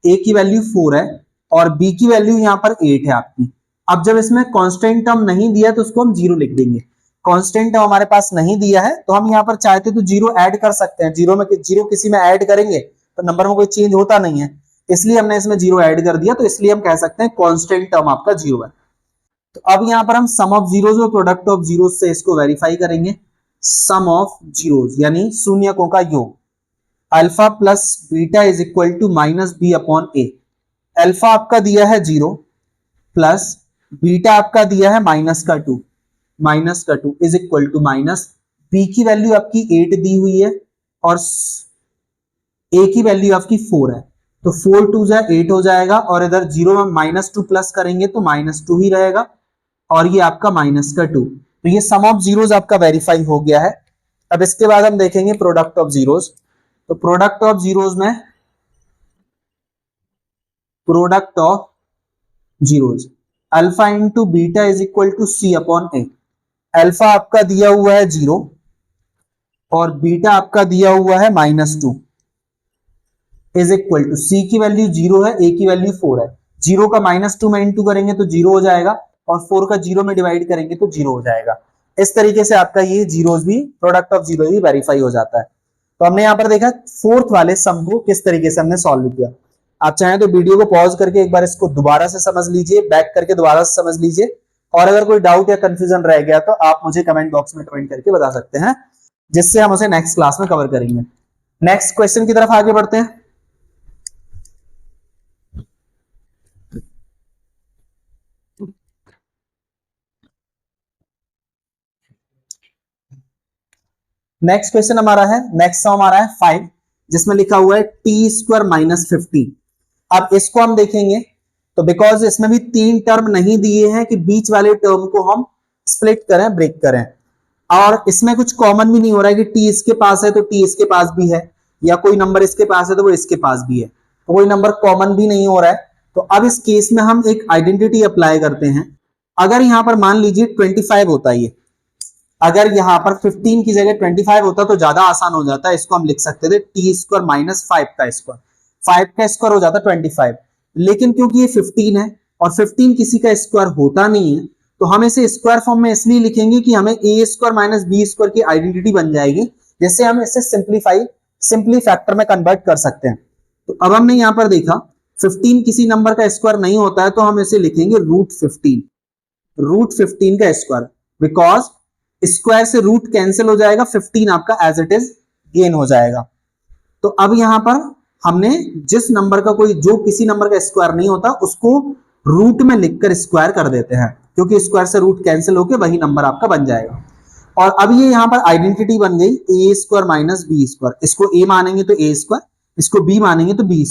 a की वैल्यू 4 है और b की वैल्यू यहां पर 8 है आपकी। अब जब इसमें कांस्टेंट टर्म नहीं दिया तो उसको हम जीरो लिख देंगे। कांस्टेंट टर्म हमारे पास नहीं दिया है तो हम यहां पर चाहते तो जीरो ऐड कर सकते हैं, जीरो किसी में ऐड करेंगे तो नंबर में कोई चेंज होता नहीं है, इसलिए हमने इसमें जीरो ऐड कर दिया, तो इसलिए हम कह सकते हैं कांस्टेंट टर्म आपका जीरो है। तो अब यहां पर हम सम ऑफ जीरोज और प्रोडक्ट ऑफ जीरोज से इसको वेरीफाई करेंगे। सम ऑफ जीरोज यानी शून्यकों का योग, alpha plus beta is equal to minus B upon a. Alpha आपका दिया है 0 प्लस बीटा आपका दिया है -2 is equal to minus b की वैल्यू आपकी 8 दी हुई है और ए की वैल्यू आपकी 4 है, तो 4 2 8 हो जाएगा और इधर 0 में -2 प्लस करेंगे तो -2 ही रहेगा और ये आपका -2। तो ये सम ऑफ जीरोज आपका वेरीफाई हो गया है। अब इसके बाद हम देखेंगे प्रोडक्ट ऑफ जीरोज। तो प्रोडक्ट ऑफ जीरोज में product of zeros alpha into beta is equal to c upon a. Alpha आपका दिया हुआ है 0 और बीटा आपका दिया हुआ है -2 इज इक्वल टू सी की वैल्यू 0 है, ए की वैल्यू 4 है। 0 का -2 में इंटू करेंगे तो 0 हो जाएगा और 4 का 0 में डिवाइड करेंगे तो 0 हो जाएगा। इस तरीके से आपका ये जीरोज भी, प्रोडक्ट ऑफ जीरो भी वेरीफाई हो जाता है। तो हमने यहां पर देखा फोर्थ वाले सम को किस तरीके से हमने सॉल्व किया। आप चाहें तो वीडियो को पॉज करके एक बार इसको दोबारा से समझ लीजिए, बैक करके दोबारा से समझ लीजिए, और अगर कोई डाउट या कंफ्यूजन रह गया तो आप मुझे कमेंट बॉक्स में कमेंट करके बता सकते हैं, जिससे हम उसे नेक्स्ट क्लास में कवर करेंगे। नेक्स्ट क्वेश्चन की तरफ आगे बढ़ते हैं। नेक्स्ट क्वेश्चन हमारा है, नेक्स्ट सम हमारा है 5, जिसमें लिखा हुआ है t² - 15। अब इसको हम देखेंगे तो बिकॉज इसमें भी 3 टर्म नहीं दिए हैं कि बीच वाले टर्म को हम स्प्लिट करें, ब्रेक करें, और इसमें कुछ कॉमन भी नहीं हो रहा है कि t इसके पास है तो t इसके पास भी है, या कोई नंबर इसके पास है तो वो इसके पास भी है, तो कोई नंबर कॉमन भी नहीं हो रहा है। तो अब इस केस में हम एक आइडेंटिटी अप्लाई करते हैं। अगर यहां पर मान लीजिए 25 होता है, ये अगर यहां पर 15 की जगह 25 होता तो ज्यादा आसान हो जाता है, इसको हम लिख सकते थे t² - 5 का स्क्वायर, 5 का स्क्वायर हो जाता 25, लेकिन क्योंकि ये 15 है और 15 किसी का स्क्वायर होता नहीं है, तो हम इसे स्क्वायर फॉर्म में इसलिए लिखेंगे कि हमें a² - b² की आइडेंटिटी बन जाएगी, जिससे हम इसे सिंपली फैक्टर में कन्वर्ट कर सकते हैं। तो अब हमने यहां पर देखा 15 किसी नंबर का स्क्वायर नहीं होता है, तो हम इसे लिखेंगे √15 का स्क्वायर, बिकॉज स्क्वायर से रूट कैंसिल हो जाएगा, 15 आपका एज इट इज गेन हो जाएगा। तो अब यहां पर हमने जिस नंबर का जो किसी नंबर का स्क्वायर नहीं होता उसको रूट में लिखकर स्क्वायर कर देते हैं, क्योंकि स्क्वायर से रूट कैंसिल होकर वही नंबर आपका बन जाएगा। और अब ये यहां पर आइडेंटिटी बन गई a² - b²। इसको a मानेंगे तो a², इसको b मानेंगे तो b²।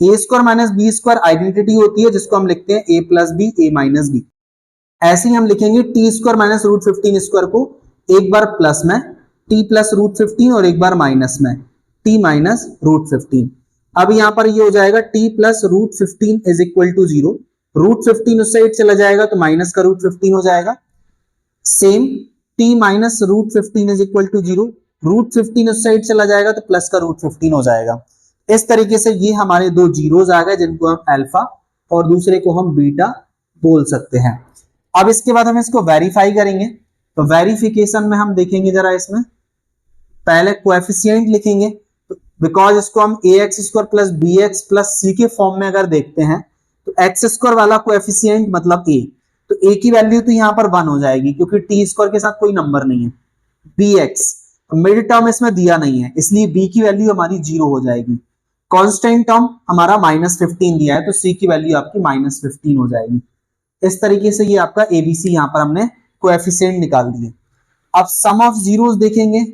a² - b² आइडेंटिटी होती है जिसको हम लिखते हैं a + b, a - b। ऐसे ही हम लिखेंगे t² - √15² को एक बार प्लस में t + √15 और एक बार माइनस में t - √15। अब यहां पर ये हो जाएगा t + √15 इज इक्वल टू 0, √15 उस साइड चला जाएगा तो माइनस का √15 हो जाएगा, same t - √15 is equal to 0, √15 उस साइड चला जाएगा तो प्लस का √15 हो जाएगा। इस तरीके से ये हमारे दो जीरोज आ गए, जिनको हम अल्फा और दूसरे को हम बीटा बोल सकते हैं। अब इसके बाद हम इसको वेरीफाई करेंगे। तो वेरिफिकेशन में हम देखेंगे जरा, इसमें पहले कोएफिशिएंट लिखेंगे, बिकॉज इसको हम ax² plus bx plus c के फॉर्म में अगर देखते हैं तो x² वाला कोएफिशिएंट मतलब a, तो a की वैल्यू तो यहां पर 1 हो जाएगी क्योंकि t² के साथ कोई नंबर नहीं है। bx मिड टर्म इसमें दिया नहीं है, इसलिए b की वैल्यू हमारी 0 हो जाएगी। कांस्टेंट टर्म हमारा -15 दिया है तो c की वैल्यू आपकी -15 हो जाएगी। इस तरीके से ये आपका एबीसी यहां पर हमने कोएफिशिएंट निकाल दिए। अब सम ऑफ जीरोस देखेंगे।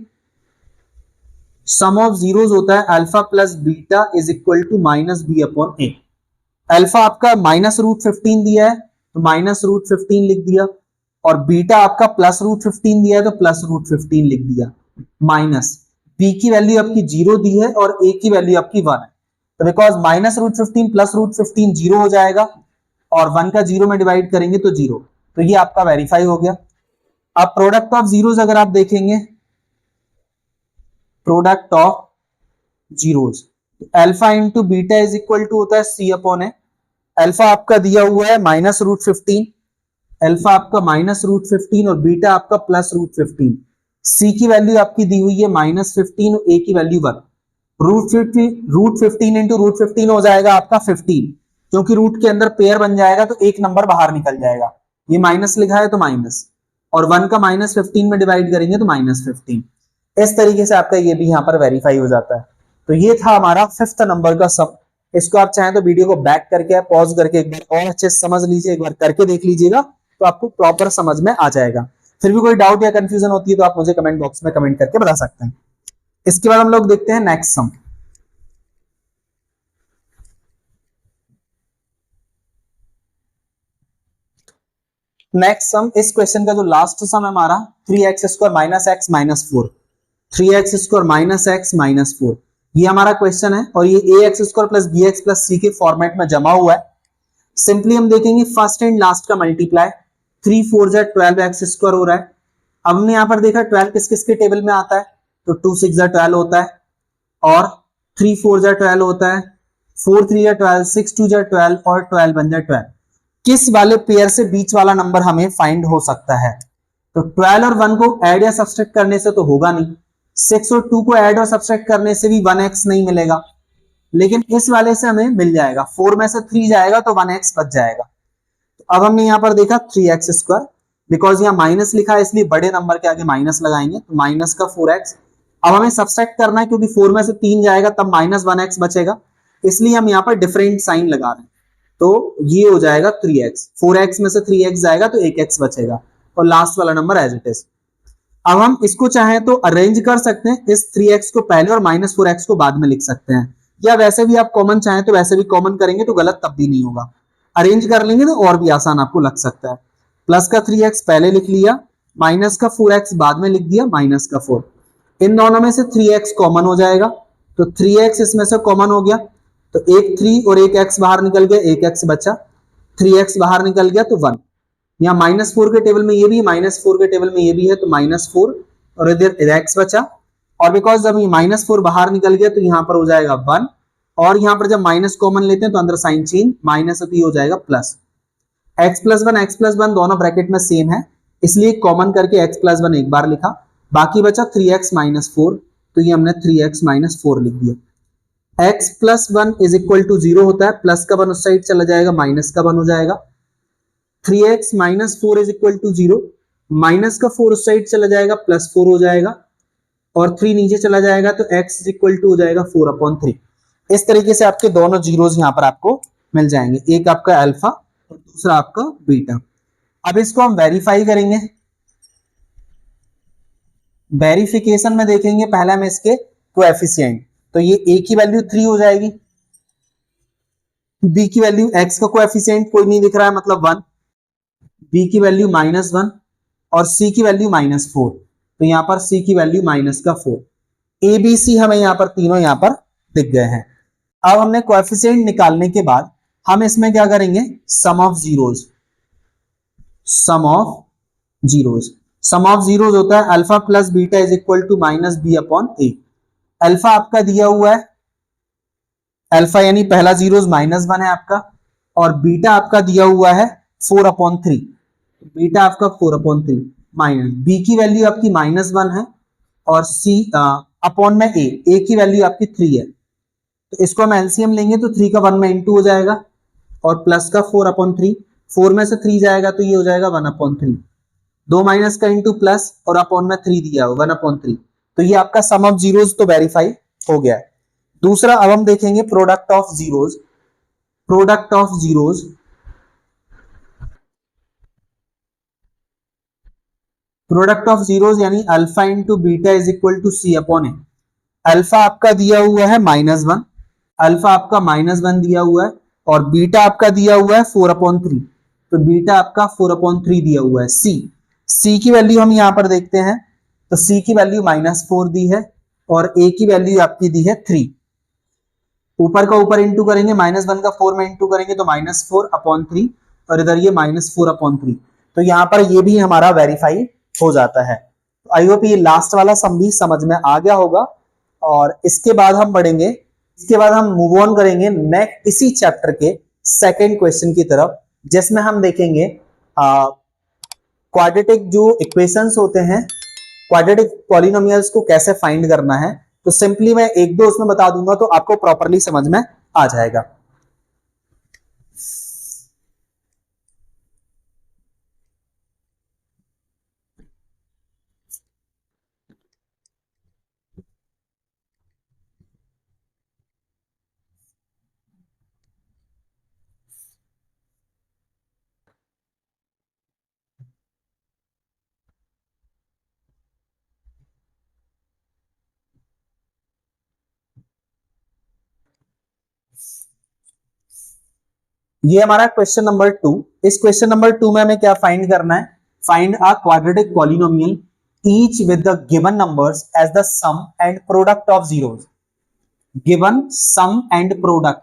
सम ऑफ जीरोस होता है alpha plus beta is equal to -b upon a। Alpha आपका -√15 दिया है तो -√15 लिख दिया, और बीटा आपका +√15 दिया है तो +√15 लिख दिया, माइनस बी की वैल्यू आपकी 0 दी है और ए की वैल्यू आपकी 1 है, तो बिकॉज -√15 +√15 0 हो जाएगा, और 1 का 0 में डिवाइड करेंगे तो 0, तो ये आपका वेरीफाई हो गया। अब प्रोडक्ट ऑफ जीरोस अगर आप देखेंगे, product of zeros, alpha into beta is equal to होता है सी अपॉन ए। अल्फा आपका दिया हुआ है -√15, अल्फा आपका -√15 और बीटा आपका +√15, सी की वैल्यू आपकी दी हुई है -15 और ए की वैल्यू 1। √15 इंटू √15 हो जाएगा आपका 15, क्योंकि रूट के अंदर पेयर बन जाएगा तो एक नंबर बाहर निकल जाएगा, ये माइनस लिखा है तो माइनस, और 1 का -15 में डिवाइड करेंगे तो -15। इस तरीके से आपका ये भी यहाँ पर वेरीफाई हो जाता है। तो ये था हमारा 5th नंबर का सम। इसको आप चाहें तो वीडियो को बैक करके पॉज करके एक बार और अच्छे से समझ लीजिए, एक बार करके देख लीजिएगा तो आपको प्रॉपर समझ में आ जाएगा। फिर भी कोई डाउट या कंफ्यूजन होती है तो आप मुझे कमेंट बॉक्स में कमेंट करके बता सकते हैं। इसके बाद हम लोग देखते हैं नेक्स्ट सम। नेक्स्ट सम, इस क्वेश्चन का जो लास्ट सम है हमारा 3x² - x - 4, 3x² - x - 4, ये हमारा क्वेश्चन है और ये ax² + bx + c के फॉर्मेट में जमा हुआ है। सिंपली हम देखेंगे फर्स्ट एंड लास्ट का मल्टीप्लाई, 3 4 जा 12x² हो रहा है। अब हमने यहां पर देखा 12 किस किस के टेबल में आता है, तो 2 6 जा 12 होता है, और 3 4 जा 12 होता है, 4 3 जा 12, 6 2 जा 12 और 12 1 जा 12। किस वाले पेयर से बीच वाला नंबर हमें फाइंड हो सकता है, तो 12 और 1 को ऐड या सब्सट्रैक्ट करने से तो होगा नहीं, 6 और 2 को ऐड और सब्सट्रैक्ट करने से भी 1x नहीं मिलेगा, लेकिन इस वाले से हमें मिल जाएगा, 4 में से 3 जाएगा तो 1x बच जाएगा। तो अब हमने यहां पर देखा 3x², बिकॉज यहां माइनस लिखा है इसलिए बड़े नंबर के आगे माइनस लगाएंगे, तो माइनस का 4x। अब हमें सब्सट्रैक्ट करना है क्योंकि 4 में से 3 जाएगा तब -1x बचेगा, इसलिए हम यहां पर डिफरेंट साइन लगा रहे हैं, तो ये हो जाएगा 3x, 4x में से 3x जाएगा तो 1x बचेगा, और लास्ट वाला नंबर एज इट इज। अब हम इसको चाहें तो अरेंज कर सकते हैं, इस 3x को पहले और -4x को बाद में लिख सकते हैं, या वैसे भी आप कॉमन चाहें तो वैसे भी कॉमन करेंगे तो गलत तब भी नहीं होगा, अरेंज कर लेंगे तो और भी आसान आपको लग सकता है। प्लस का 3x पहले लिख लिया, माइनस का 4x बाद में लिख दिया, माइनस का 4, इन दोनों में से 3x कॉमन हो जाएगा, तो 3x इसमें से कॉमन हो गया, तो एक 3 और एक x बाहर निकल गया, एक x बचा, 3x बाहर निकल गया तो 1। यहाँ -4 के टेबल में ये भी, -4 के टेबल में ये भी है, तो -4 और इधर x बचा, और बिकॉज जब ये -4 बाहर निकल गया तो यहाँ पर हो जाएगा 1, और यहाँ पर जब माइनस कॉमन लेते हैं तो अंदर साइन चेंज, माइनस होती हो जाएगा प्लस, x + 1 दोनों ब्रैकेट में सेम है इसलिए कॉमन करके x + 1 एक बार लिखा, बाकी बचा 3x - 4, तो ये हमने 3x - 4 लिख दिया। x + 1 = 0 होता है, प्लस का 1 उस साइड चला जाएगा, माइनस का 1 हो जाएगा, 3x - 4 = 0, माइनस का 4 उस साइड चला जाएगा, +4 हो जाएगा, और 3 नीचे चला जाएगा तो x = हो जाएगा 4/3। इस तरीके से आपके दोनों जीरोस यहां पर आपको मिल जाएंगे, एक आपका अल्फा और दूसरा आपका बीटा। अब इसको हम वेरीफाई करेंगे, वेरिफिकेशन में देखेंगे पहले हम इसके कोएफिशिएंट, तो ये a की वैल्यू 3 हो जाएगी, b की वैल्यू, x का कोएफिशिएंट कोई नहीं दिख रहा है मतलब 1, b की वैल्यू -1 और c की वैल्यू -4, तो यहां पर c की वैल्यू -4, a b c हमें यहां पर तीनों यहां पर दिख गए हैं। अब हमने कोएफिशिएंट निकालने के बाद हम इसमें क्या करेंगे, sum of zeros, sum of zeros, sum of zeros होता है alpha plus beta is equal to -b/a। Alpha आपका दिया हुआ है, अल्फा यानी पहला जीरोस -1 है आपका, और बीटा आपका दिया हुआ है 4/3, बीटा आपका 4/3, माइनस बी की वैल्यू आपकी -1 है, और सी अपॉन में ए की वैल्यू आपकी 3 है, तो इसको हम एलसीएम लेंगे तो 3 का 1 में इंटू हो जाएगा, और प्लस का 4/3, 4 में से 3 जाएगा तो ये हो जाएगा 1/3, 2 माइनस का इंटू प्लस और अपॉन में 3 दिया हो 1/3, तो ये आपका सम ऑफ जीरोस तो वेरीफाई हो गया है। दूसरा अब हम देखेंगे product of zeros, product of zeros, product of zeros यानी alpha into beta is equal to c/a। Alpha आपका दिया हुआ है -1, अल्फा आपका -1 दिया हुआ है, और बीटा आपका दिया हुआ है 4/3, तो बीटा आपका 4/3 दिया हुआ है। सी की वैल्यू हम यहां पर देखते हैं, तो सी की वैल्यू -4 दी है और ए की वैल्यू आपकी दी है 3। ऊपर का ऊपर इंटू करेंगे, -1 का 4 में इंटू करेंगे तो -4/3 और इधर ये -4/3। तो यहां पर ये भी हमारा वेरीफाई हो जाता है। तो आई होप ये लास्ट वाला सम भी समझ में आ गया होगा। और इसके बाद हम बढ़ेंगे, इसके बाद हम मूव ऑन करेंगे नेक्स्ट इसी चैप्टर के सेकेंड क्वेश्चन की तरफ, जिसमें हम देखेंगे क्वाड्रेटिक जो इक्वेशंस होते हैं, क्वाड्रेटिक पॉलिनोमियल्स को कैसे फाइंड करना है। तो सिंपली मैं एक दो उसमें बता दूंगा तो आपको प्रॉपर्ली समझ में आ जाएगा। ये हमारा क्वेश्चन नंबर 2। इस क्वेश्चन नंबर 2 में हमें क्या फाइंड करना है, find a quadratic polynomial each with the given numbers as the sum and product of zeros. Given sum and product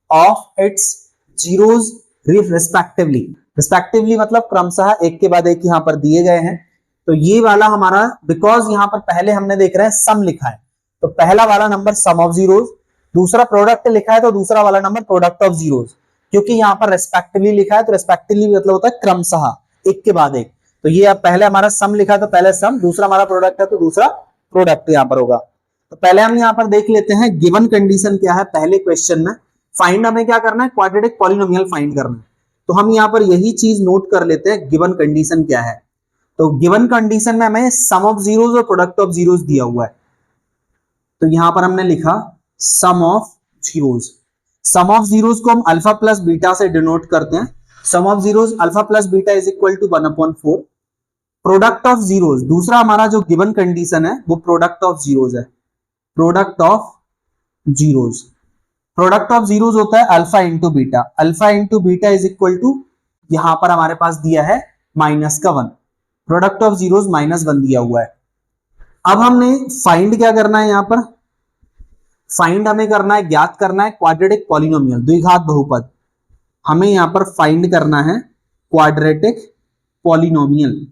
of its zeros respectively. Respectively मतलब क्रमशः एक के बाद एक यहां पर दिए गए हैं। तो ये वाला हमारा, बिकॉज यहां पर पहले हमने देख रहे हैं सम लिखा है, तो पहला वाला नंबर सम ऑफ जीरोस, दूसरा प्रोडक्ट लिखा है तो दूसरा वाला नंबर प्रोडक्ट ऑफ जीरोस। क्योंकि यहां पर रेस्पेक्टिवली लिखा है तो रेस्पेक्टिवली मतलब होता है क्रमशः एक के बाद एक। तो ये अब पहले हमारा सम लिखा है तो पहले सम, दूसरा हमारा प्रोडक्ट है तो दूसरा प्रोडक्ट यहां पर होगा। तो पहले हम यहां पर देख लेते हैं गिवन कंडीशन क्या है पहले क्वेश्चन में। फाइंड हमें क्या करना है, क्वाड्रेटिक पॉलिनोमियल फाइंड करना है। तो हम यहां पर यही चीज नोट कर लेते हैं गिवन कंडीशन क्या है। तो गिवन कंडीशन में हमें सम ऑफ जीरोस और प्रोडक्ट ऑफ जीरोस दिया हुआ है। तो यहां पर हमने लिखा sum of zeros. Sum of zeros को हम अल्फा प्लस बीटा से डिनोट करते हैं। Sum of zeros alpha plus beta is equal to 1/4। Product of zeros, दूसरा हमारा जो गिवन कंडीशन है वो प्रोडक्ट ऑफ जीरोस है। Product of zeros, product of zeros होता है alpha into beta. Alpha into beta is equal to, यहां पर हमारे पास दिया है -1। प्रोडक्ट ऑफ जीरोस -1 दिया हुआ है। अब हमने फाइंड क्या करना है, यहां पर फाइंड हमें करना है, ज्ञात करना है क्वाड्रेटिक पॉलिनोमियल, द्विघात बहुपद। हमें यहां पर फाइंड करना है क्वाड्रेटिक पॉलिनोमियल।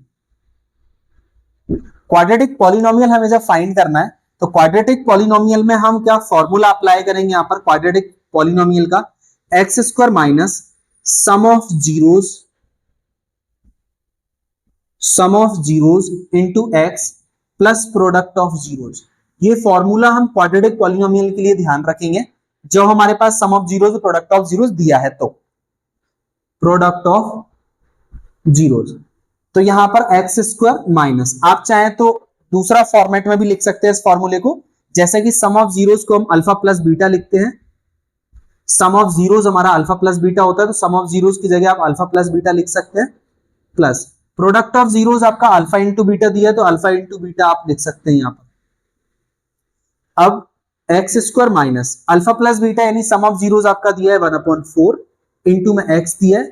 क्वाड्रेटिक पॉलिनोमियल हमें जब फाइंड करना है तो क्वाड्रेटिक पॉलिनोमियल में हम क्या फॉर्मूला अप्लाई करेंगे यहां पर क्वाड्रेटिक पॉलिनोमियल का, x² minus sum of zeros into x plus product of zeros. ये फॉर्मूला हम क्वाड्रेटिक पॉलिनोमियल के लिए ध्यान रखेंगे जो हमारे पास सम ऑफ जीरोस और प्रोडक्ट ऑफ जीरोस दिया है। तो प्रोडक्ट ऑफ जीरोस, तो यहां पर x² माइनस, आप चाहें तो दूसरा फॉर्मेट में भी लिख सकते हैं इस फॉर्मूले को, जैसे कि सम ऑफ जीरोस को हम अल्फा प्लस बीटा लिखते हैं। सम ऑफ जीरोस हमारा अल्फा प्लस बीटा होता है, तो सम ऑफ जीरोस की जगह आप अल्फा प्लस बीटा लिख सकते हैं। प्लस प्रोडक्ट ऑफ जीरोस आपका अल्फा इंटू बीटा दिया है तो अल्फा इंटू बीटा आप लिख सकते हैं यहां पर। अब x² minus alpha plus beta यानी सम ऑफ जीरोस आपका दिया है 1/4 इंटू में x दिया है,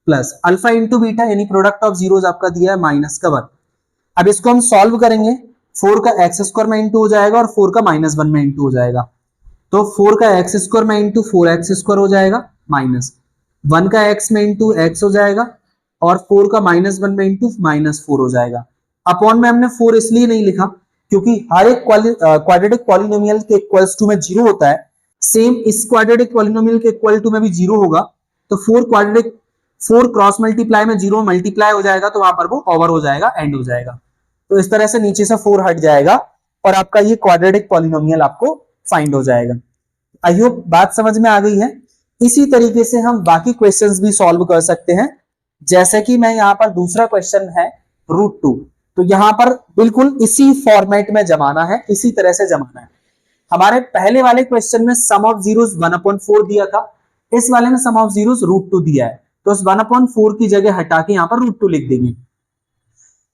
प्लस अल्फा इंटू बीटा यानी प्रोडक्ट ऑफ जीरोस आपका दिया है -1। अब इसको हम सॉल्व करेंगे, 4 का x² में इंटू हो जाएगा और 4 का -1 में इंटू हो जाएगा। तो 4 का x² में इंटू 4x² हो जाएगा, माइनस 1 का x में इंटू x हो जाएगा और 4 का -1 में इंटू -4 हो जाएगा। अपॉन में हमने 4 इसलिए नहीं लिखा क्योंकि हर एक क्वाड्रेटिक पॉलिनोमियल के इक्वल्स टू में 0 होता है, सेम इस क्वाड्रेटिक पॉलिनोमियल के इक्वल टू में भी 0 होगा। तो 4 क्रॉस मल्टीप्लाई में 0 मल्टीप्लाई हो जाएगा तो वहां पर वो ओवर हो जाएगा, एंड हो जाएगा। तो इस तरह से नीचे से 4 हट जाएगा और आपका ये क्वाड्रेटिक पॉलिनोमियल आपको फाइंड हो जाएगा। आई होप बात समझ में आ गई है। इसी तरीके से हम बाकी क्वेश्चंस भी सॉल्व कर सकते हैं, जैसे कि मैं यहां पर दूसरा क्वेश्चन है √2। तो यहां पर बिल्कुल इसी फॉर्मेट में जमाना है, इसी तरह से जमाना है। हमारे पहले वाले क्वेश्चन में सम ऑफ जीरोस 1/4 दिया था, इस वाले में सम ऑफ जीरोस √2 दिया है, तो उस 1/4 की जगह हटा के यहां पर √2 लिख देंगे।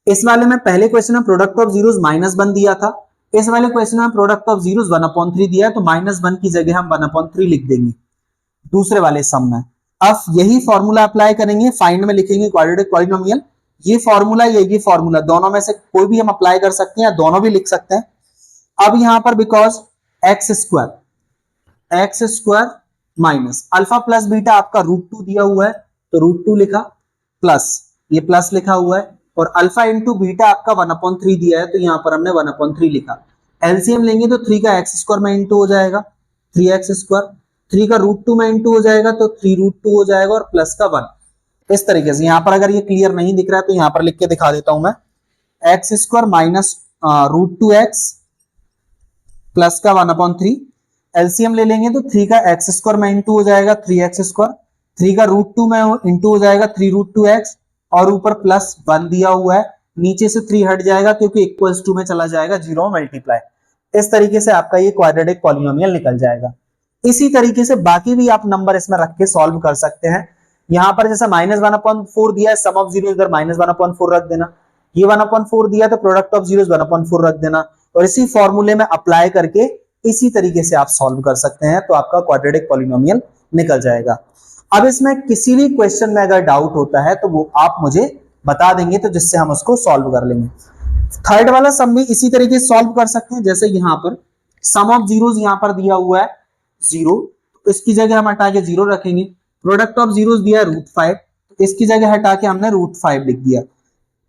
इस वाले में पहले क्वेश्चन में प्रोडक्ट ऑफ जीरोस -1 दिया था, इस वाले क्वेश्चन में प्रोडक्ट ऑफ जीरोस 1/3 दिया है, तो -1 की जगह हम 1/3 लिख देंगे दूसरे वाले सम में। अब यही फॉर्मूला अप्लाई करेंगे, फाइंड में लिखेंगे क्वाड्रेटिक पॉलिनोमियल, ये फॉर्मूला ये फॉर्मूला दोनों में से कोई भी हम अप्लाई कर सकते हैं या दोनों भी लिख सकते हैं। अब यहां पर because x square minus alpha plus beta आपका √2 दिया हुआ है तो √2 लिखा, प्लस ये प्लस लिखा हुआ है, और अल्फा इंटू बीटा आपका 1/3 दिया है तो यहां पर हमने 1/3 लिखा। एलसीएम लेंगे तो 3 का एक्स स्क्वायर में इंटू हो जाएगा 3x स्क्वायर, 3 का √2 में इंटू हो जाएगा तो 3√2 हो जाएगा, और प्लस का 1। इस तरीके से यहां पर अगर ये क्लियर नहीं दिख रहा है तो यहां पर लिख के दिखा देता हूं मैं, x square minus √2x plus का 1/3। एलसीएम ले लेंगे तो 3 का एक्स स्क्वायर में इंटू हो जाएगा 3x स्क्वायर, 3 का √2 में इंटू हो जाएगा 3√2x, और ऊपर प्लस 1 दिया हुआ है, नीचे से 3 हट जाएगा क्योंकि इक्वल्स टू में चला जाएगा 0 मल्टीप्लाई। इस तरीके से आपका ये क्वाड्रेटिक पॉलिनोमियल निकल जाएगा। इसी तरीके से बाकी भी आप नंबर इसमें रख के सॉल्व कर सकते हैं। यहां पर जैसे -1/4 दिया है, सम ऑफ जीरो इधर -1/4 रख देना, ये 1/4 दिया तो प्रोडक्ट ऑफ जीरोस 1/4 रख देना, और इसी फॉर्मूले में अप्लाई करके इसी तरीके से आप सॉल्व कर सकते हैं, तो आपका क्वाड्रेटिक पॉलिनोमियल निकल जाएगा। अब इसमें किसी भी क्वेश्चन में अगर डाउट होता है तो वो आप मुझे बता देंगे, तो जिससे हम उसको सॉल्व कर लेंगे। थर्ड वाला सम भी इसी तरीके से सॉल्व कर सकते हैं, जैसे यहां पर सम ऑफ जीरोस यहां पर दिया हुआ है 0, तो इसकी जगह हम हटा के 0 रखेंगे। प्रोडक्ट ऑफ जीरोस दिया है √5, तो इसकी जगह हटा के हमने √5 लिख दिया।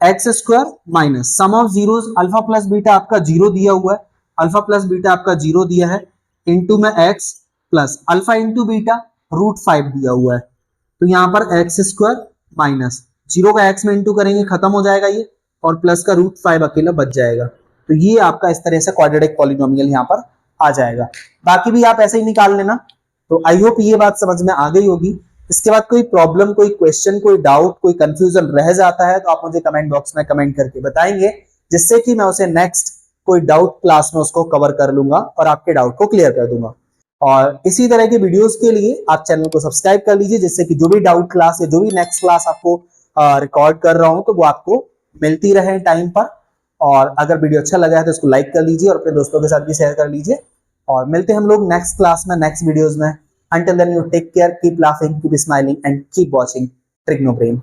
X square minus sum of zeros alpha plus beta आपका 0 दिया हुआ है, अल्फा प्लस बीटा आपका 0 दिया है, इंटू में x plus alpha into beta √5 दिया हुआ है, तो यहां पर एक्स स्क्वायर माइनस 0 का एक्स में इंटू करेंगे खत्म हो जाएगा ये, और प्लस का √5 अकेला बच जाएगा। तो ये आपका इस तरह से क्वाड्रेटिक पॉलिनोमियल यहां पर आ जाएगा। बाकी भी आप ऐसे ही निकाल लेना। तो आई होप ये बात समझ में आ गई होगी। इसके बाद कोई प्रॉब्लम, कोई क्वेश्चन, कोई डाउट, कोई कंफ्यूजन रह जाता है तो आप मुझे कमेंट बॉक्स में कमेंट करके बताएंगे, जिससे कि मैं उसे नेक्स्ट कोई डाउट क्लास में उसको कवर कर लूंगा और आपके डाउट को क्लियर कर दूंगा। और इसी तरह के वीडियोस के लिए आप चैनल को सब्सक्राइब कर लीजिए, जिससे कि जो भी डाउट क्लास या जो भी नेक्स्ट क्लास आपको रिकॉर्ड कर रहा हूं तो वो आपको मिलती रहे टाइम पर। और अगर वीडियो अच्छा लगा है तो इसको लाइक कर लीजिए और अपने दोस्तों के साथ भी शेयर कर लीजिए। और मिलते हैं हम लोग नेक्स्ट क्लास में, नेक्स्ट वीडियोस में। Until then, you take care, keep laughing, keep smiling, and keep watching Trigonobrain.